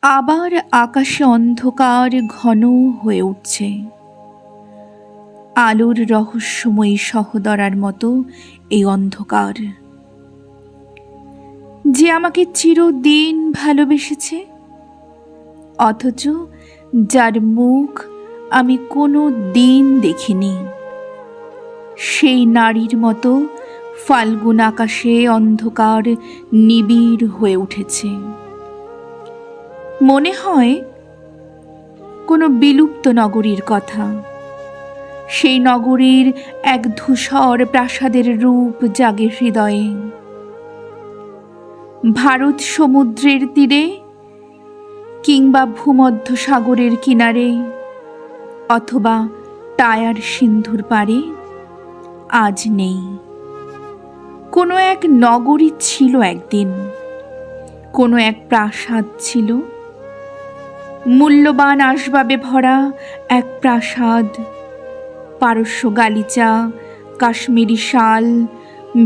আবার আকাশে অন্ধকার ঘন হয়ে উঠছে, আলোর রহস্যময়ী সহদরার মতো এই অন্ধকার, যে আমাকে চিরদিন ভালোবেসেছে, অথচ যার মুখ আমি কোনো দিন দেখিনি, সেই নারীর মতো ফাল্গুন আকাশে অন্ধকার নিবিড় হয়ে উঠেছে। মনে হয় কোনো বিলুপ্ত নগরীর কথা, সেই নগরীর এক ধূসর প্রাসাদের রূপ জাগে হৃদয়ে। ভারত সমুদ্রের তীরে কিংবা ভূমধ্য সাগরের কিনারে অথবা টায়ার সিন্ধুর পাড়ে আজ নেই। কোনো এক নগরী ছিল একদিন, কোনো এক প্রাসাদ ছিল, মূল্যবান আসবাবে ভরা এক প্রাসাদ, পারস্য গালিচা, কাশ্মীরি শাল,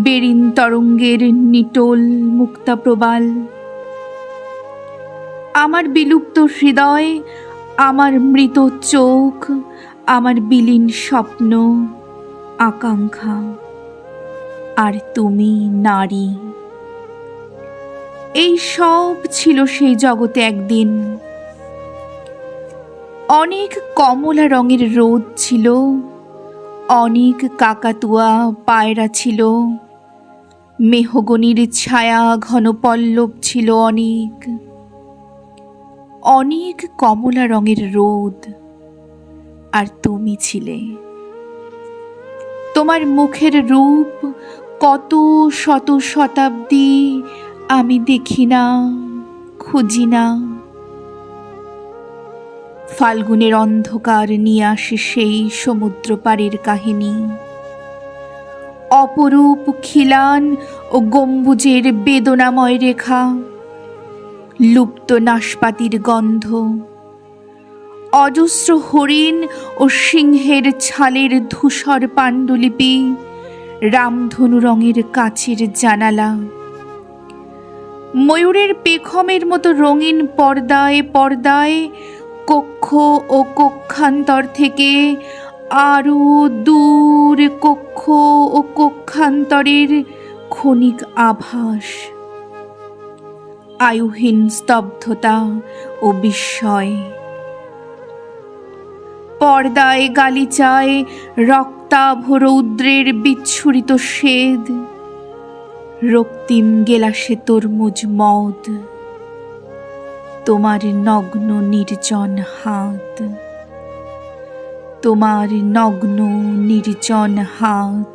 বেরিন তরঙ্গের নিটোল মুক্তা প্রবাল। আমার বিলুপ্ত হৃদয়, আমার মৃত চোখ, আমার বিলীন স্বপ্ন, আকাঙ্ক্ষা, আর তুমি নারী। এই সব ছিল সেই জগতে একদিন। অনেক কমলা রঙের রোদ ছিল, অনেক কাকাতুয়া পায়রা ছিল, মেহগনির ছায়া ঘন পল্লব ছিল অনেক। অনেক কমলা রঙের রোদ, আর তুমি ছিলে। তোমার মুখের রূপ কত শত শতাব্দী আমি দেখি না, খুঁজি না। ফাল্গুনের অন্ধকার নিয়ে আসে সেই সমুদ্র পাড়ের কাহিনী, অপরূপ খিলান ও গম্বুজের বেদনাময় রেখা, লুপ্ত নাশপাতির গন্ধ, অজস্র হরিণ ও সিংহের ছালের ধূসর পাণ্ডুলিপি, রামধনু রঙের কাচের জানালা, ময়ূরের পেখমের মতো রঙিন পর্দায় পর্দায় কক্ষ ও কক্ষান্তর থেকে আরো দূর কক্ষ ও কক্ষান্তরের ক্ষণিক আভাস, আয়ুহীন স্তব্ধতা ও বিস্ময়। পর্দায় গালিচায় রক্তাভ রৌদ্রের বিচ্ছুরিত স্বেদ, রক্তিম গেলাসে তরমুজ মদ, তোমার নগ্ন নির্জন হাত, তোমার নগ্ন নির্জন হাত।